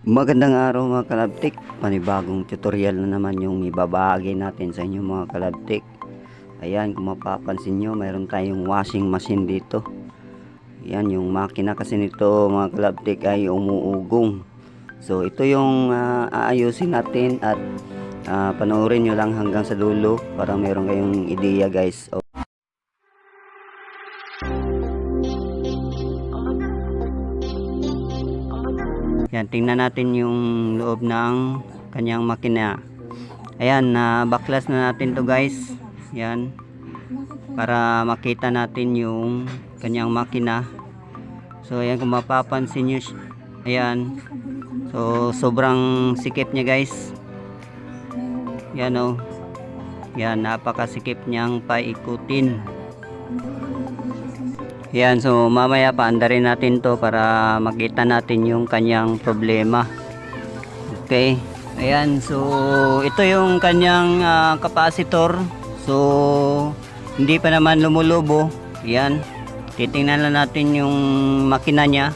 Magandang araw mga kalabtik, panibagong tutorial na naman yung ibabahagi natin sa inyo mga kalabtik. Ayan, kung mapapansin nyo, mayroon tayong washing machine dito. Ayan, yung makina kasi nito mga kalabtik ay umuugong. So ito yung aayusin natin at panoorin nyo lang hanggang sa dulo para mayroon kayong ideya guys. Yan, tingnan natin yung loob ng kanyang makina. Ayan, baklas na natin to guys. Yan, para makita natin yung kanyang makina. So ayan, kung mapapansin nyo, ayan, so sobrang sikip niya guys. Yan o, yan, napakasikip niyang paikutin. Yan, so mamaya paandarin natin to para makita natin yung kanyang problema. Okay, ayan, so ito yung kanyang capacitor. So hindi pa naman lumulubo. Yan, titingnan lang natin yung makina niya,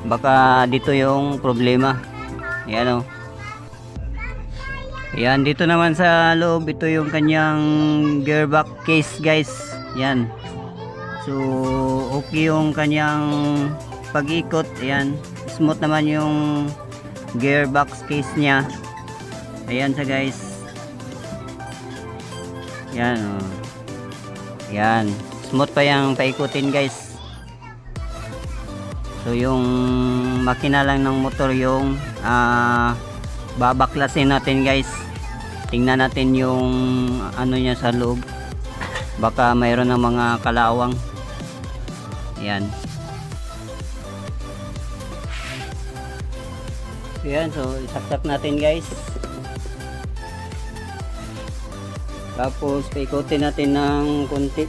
baka dito yung problema. Ayan o, yan, dito naman sa loob, ito yung kanyang gearbox case guys. Yan, so okay yung kanyang pag-ikot. Ayan, smooth naman yung gearbox case niya. Ayan siya guys. Yan oh. Yan, smooth pa yung paikutin guys. So yung makina lang ng motor yung babaklasin natin guys. Tingnan natin yung ano niya sa loob, baka mayroon ng mga kalawang. Ayan. Ayan, so isaksak natin guys. Tapos paikutin natin ng konti.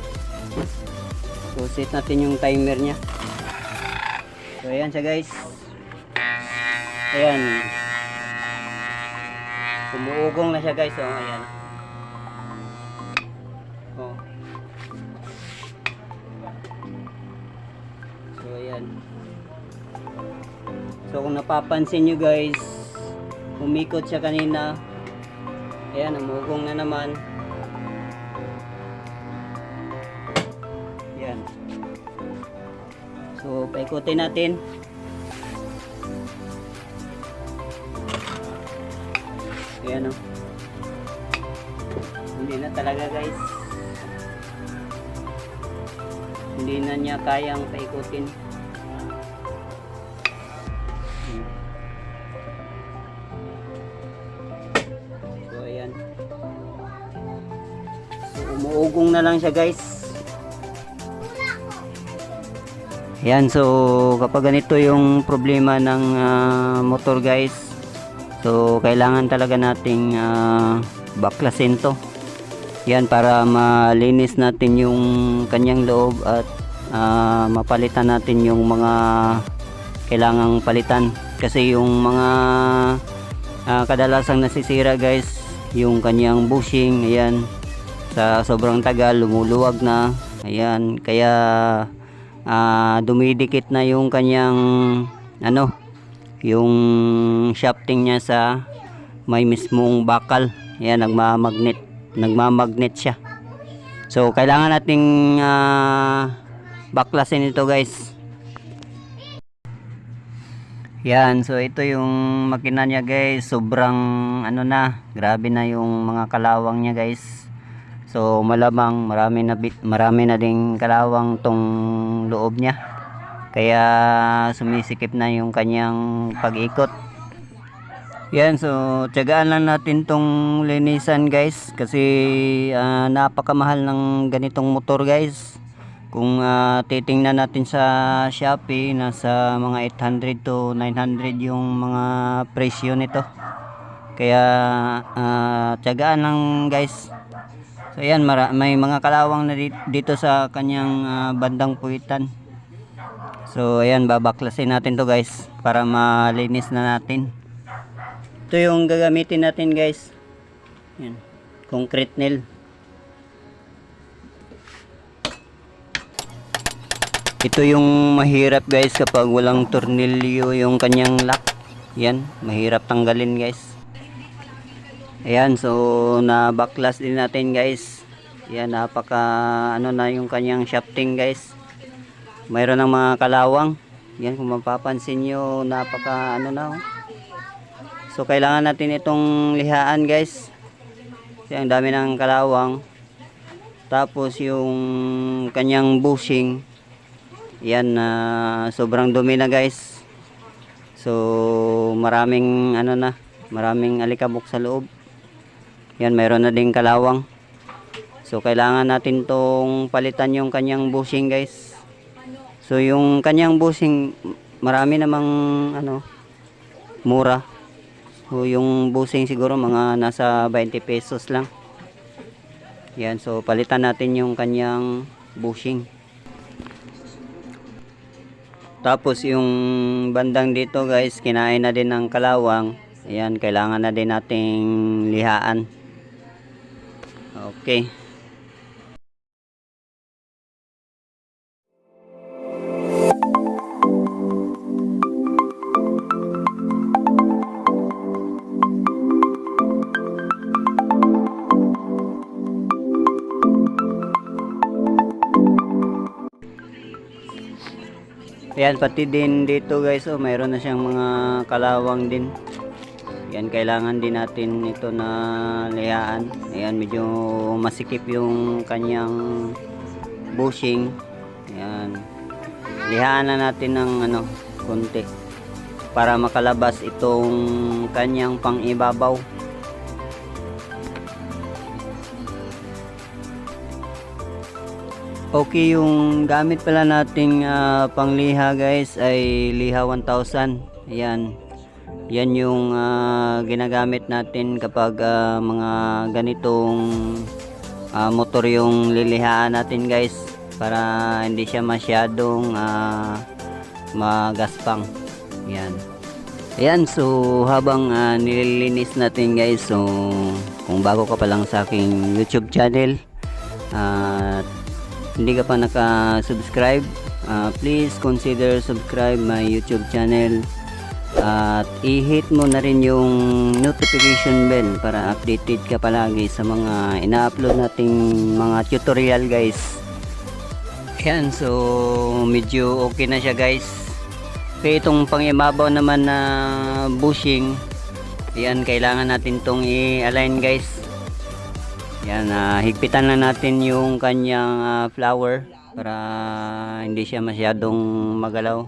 So set natin yung timer nya. So ayan siya guys. Ayan, umuugong na siya guys. So ayan. Oh. So ayan. So kung napapansin nyo guys, umikot siya kanina. Ayan, umugong na naman. Ayan. So paikutin natin. Ayan o. Hindi na talaga guys. Hindi na niya kayang paikutin. So ayan. So umuugong na lang siya guys. Ayan, so kapag ganito yung problema ng motor guys, so kailangan talaga nating baklasin to. Yan, para malinis natin yung kanyang loob at mapalitan natin yung mga kailangang palitan. Kasi yung mga kadalasang nasisira guys, yung kanyang bushing, ayan, sa sobrang tagal lumuluwag na. Ayan, kaya dumidikit na yung kanyang ano, yung shafting niya sa may mismong bakal. Ayan, nagmamagnet siya. So kailangan nating baklasin ito guys. Yan, so ito yung makina niya guys. Sobrang ano na, grabe na yung mga kalawang niya guys. So malamang marami na ding kalawang tong loob niya, kaya sumisikip na yung kanyang pag-ikot. Yan, so tiyagaan lang natin tong linisan guys, kasi napakamahal ng ganitong motor guys. Kung titingnan natin sa Shopee, nasa mga 800 to 900 yung mga presyo nito. Kaya tiyagaan lang guys. So ayan, may mga kalawang na dito sa kanyang bandang puwitan. So ayan, babaklasin natin to guys para malinis na natin. Ito yung gagamitin natin guys. Ayan, concrete nail. Ito yung mahirap guys kapag walang tornilyo yung kanyang lock. Yan, mahirap tanggalin guys. Ayan, so na backlash din natin guys. Yan, napaka ano na yung kanyang shafting guys. Mayroon ng mga kalawang. Yan, kung mapapansin nyo, napaka ano na. So kailangan natin itong lihaan guys. Kasi ang dami ng kalawang. Tapos yung kanyang bushing. Yan, sobrang dumi na guys. So maraming ano na, maraming alikabok sa loob. Yan, mayroon na ding kalawang. So kailangan natin tong palitan yung kanyang bushing guys. So yung kanyang bushing, marami namang ano, mura. So yung bushing siguro mga nasa 20 pesos lang. Yan, so palitan natin yung kanyang bushing. Tapos yung bandang dito guys, kinain na din ng kalawang. Ayan, kailangan na din nating lihaan. Okay. Ayan, pati din dito guys, oh, mayroon na siyang mga kalawang din. Yan, kailangan din natin ito na lihaan. Ayan, medyo masikip yung kanyang bushing. Ayan, lihaan na natin ng ano, konti para makalabas itong kanyang pang-ibabaw. Okay, yung gamit pala nating pangliha guys ay liha 1000. Ayan. Yan yung ginagamit natin kapag mga ganitong motor yung lilihaan natin guys, para hindi siya masyadong magaspang. Yan. Ayan, so habang nililinis natin guys, so kung bago ka pa lang sa aking YouTube channel at hindi ka pa naka-subscribe, please consider subscribe my YouTube channel. At i-hit mo na rin yung notification bell para updated ka palagi sa mga ina-upload nating mga tutorial guys. Ayan, so medyo okay na siya guys. Okay, itong pang-ibabaw naman na bushing, ayan, kailangan natin tong i-align guys. Ayan, higpitan lang natin yung kanyang flower para hindi siya masyadong magalaw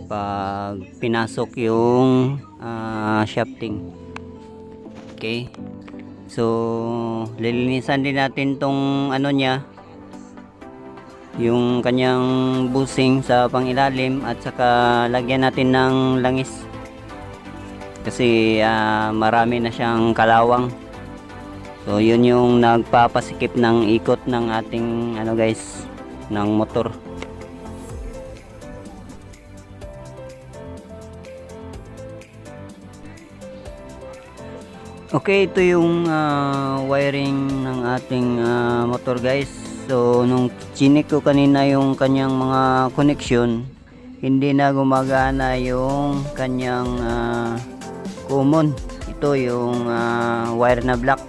pag pinasok yung shafting. Okay, so lilinisan din natin tong ano niya, yung kanyang busing sa pangilalim, at saka lagyan natin ng langis kasi marami na siyang kalawang. So yun yung nagpapasikip ng ikot ng ating ano guys, ng motor. Okay, ito yung wiring ng ating motor guys. So nung chinik ko kanina yung kanyang mga connection, hindi na gumagana yung kanyang common. Ito yung wire na black.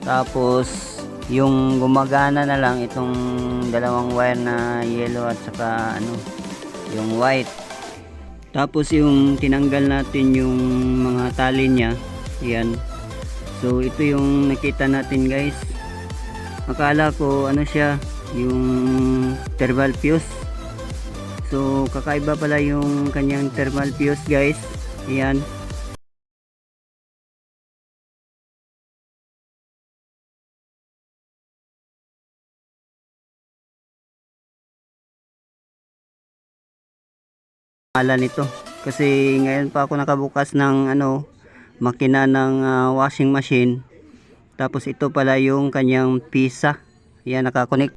Tapos yung gumagana na lang itong dalawang wire na yellow at saka ano, yung white. Tapos yung tinanggal natin yung mga tali niya. Yan. So ito yung nakita natin guys. Akala ko ano siya, yung thermal fuse. So kakaiba pala yung kanyang thermal fuse guys. Yan. Nito kasi ngayon pa ako nakabukas ng ano, makina ng washing machine. Tapos ito pala yung kanyang pisa. Yan, nakakonect.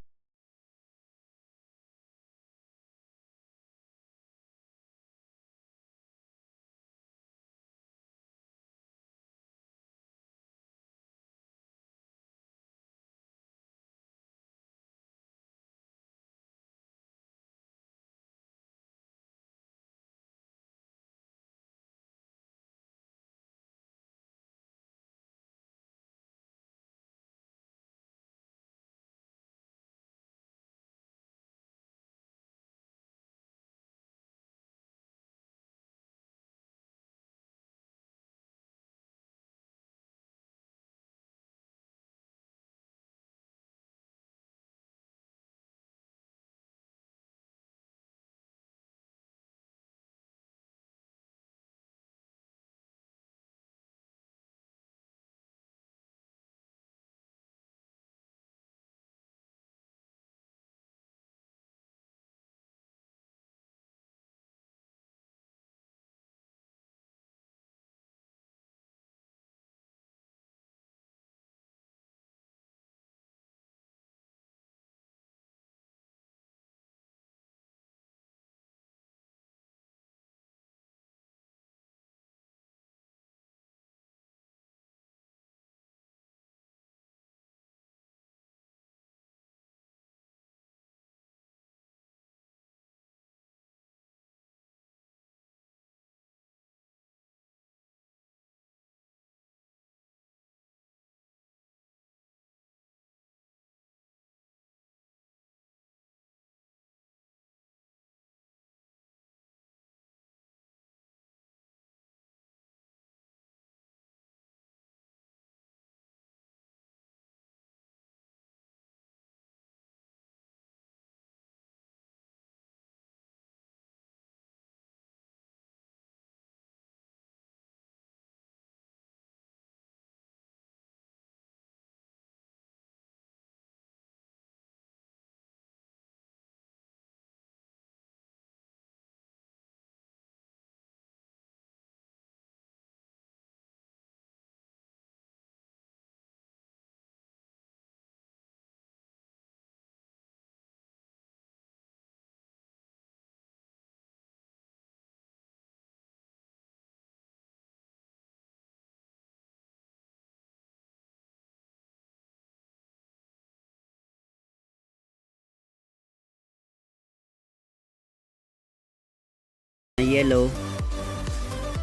yellow.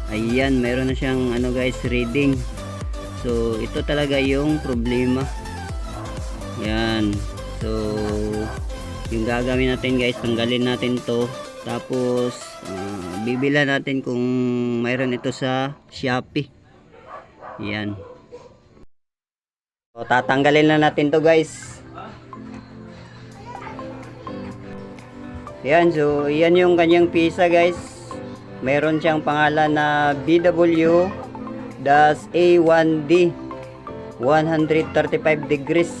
Ayan, meron na siyang ano guys, reading. So ito talaga yung problema. Yan. So yung gagawin natin guys, tanggalin natin to. Tapos bibila natin kung mayroon ito sa Shopee. Yan. So tatanggalin na natin to guys. Yan, so yan yung kanyang pisa guys. Meron siyang pangalan na BW-A1D 135 degrees.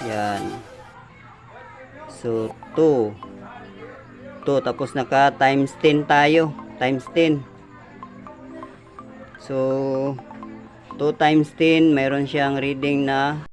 Yan. So 2 tapos naka times 10 tayo, times 10. So 2 times 10, mayroon siyang reading na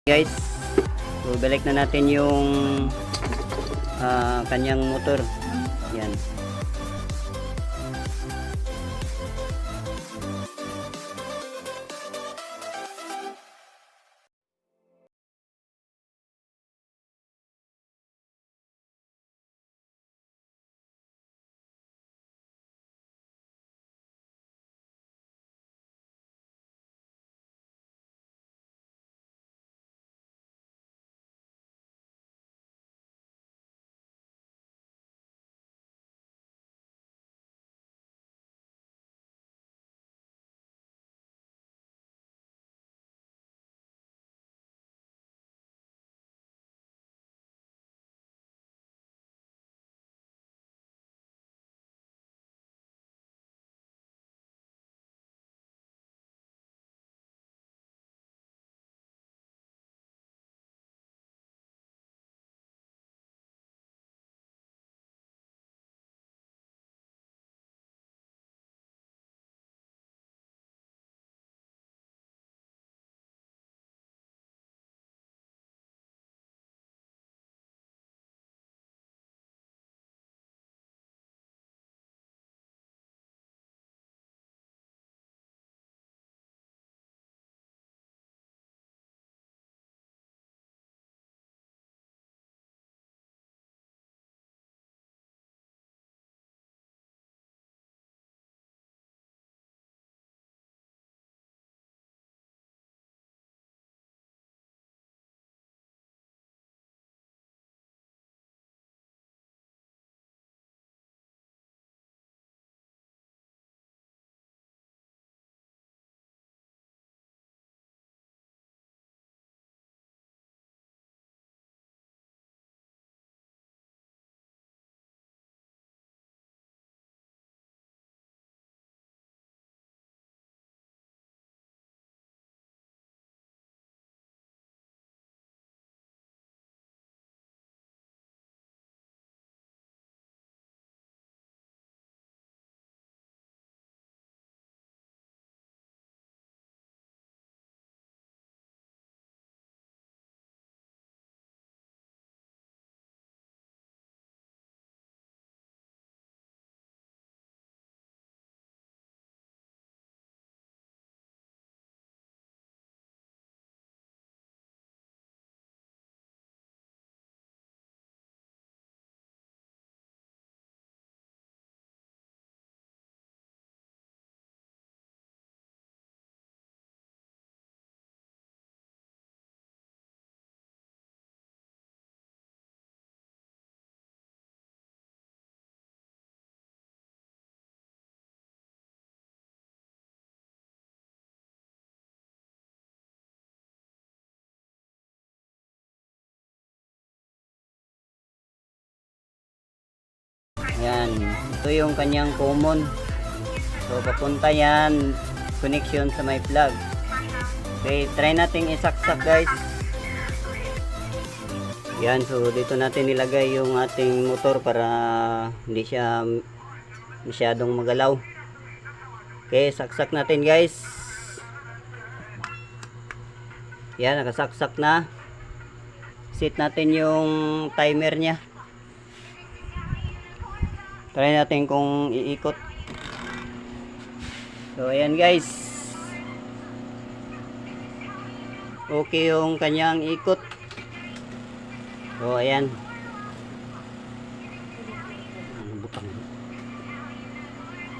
Guys, so balik na natin yung kanyang motor. Yan. Yan, ito yung kanyang common. So papunta yan connection sa may plug. Okay, try nating isaksak guys. Yan, so dito natin nilagay yung ating motor para hindi siya masyadong magalaw. Okay, saksak natin guys. Yan, nakasaksak na. Set natin yung timer nya. Try natin kung iikot. So ayan guys, okay yung kanyang ikot. So ayan,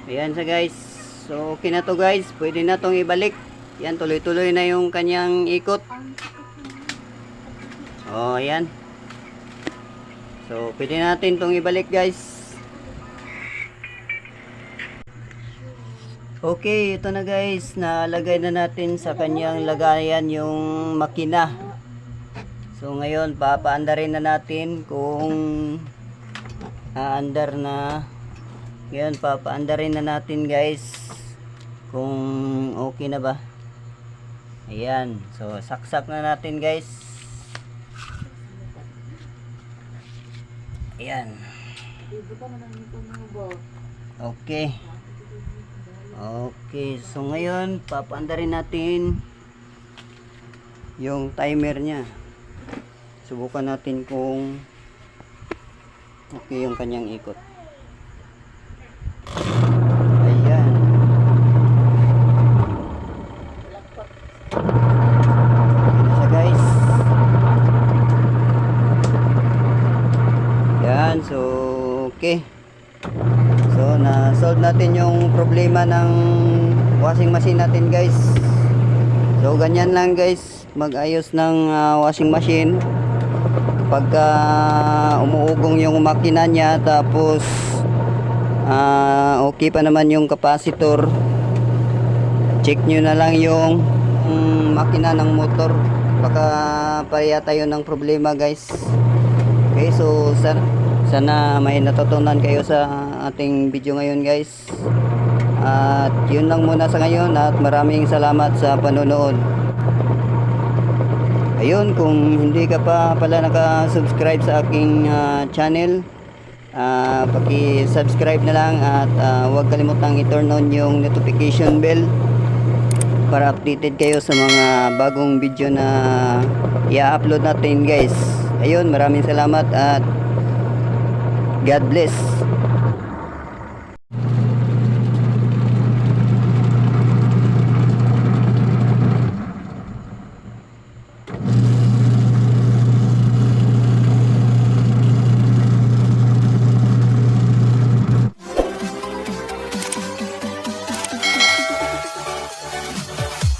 ayan sa guys. So okay na to guys, pwede na tong ibalik. Yan, tuloy-tuloy na yung kanyang ikot. Oh ayan, so pwede natin tong ibalik guys. Okay, ito na guys, nalagay na natin sa kanyang lagayan yung makina. So ngayon, papaandarin na natin kung aandar na. Ngayon, papaandarin na natin guys kung okay na ba. Ayan, so saksak na natin guys. Ayan. Okay. Okay, so ngayon papaandarin natin yung timer niya. Subukan natin kung okay yung kanyang ikot. Ayan. Ayan na siya guys. Yan, so okay. So na-solve natin yung problema ng washing machine natin guys. So ganyan lang guys, mag-ayos ng washing machine. Pagka umuugong yung makina niya, tapos okay pa naman yung capacitor, check nyo na lang yung makina ng motor. Baka pareha tayo ng problema guys. Okay, so sana may natutunan kayo sa ating video ngayon guys. At yun lang muna sa ngayon, at maraming salamat sa panonood. Ayun, kung hindi ka pa pala naka-subscribe sa aking channel, paki-subscribe na lang, at huwag kalimutang i-turn on yung notification bell para updated kayo sa mga bagong video na i-upload natin guys. Ayun, maraming salamat at God bless.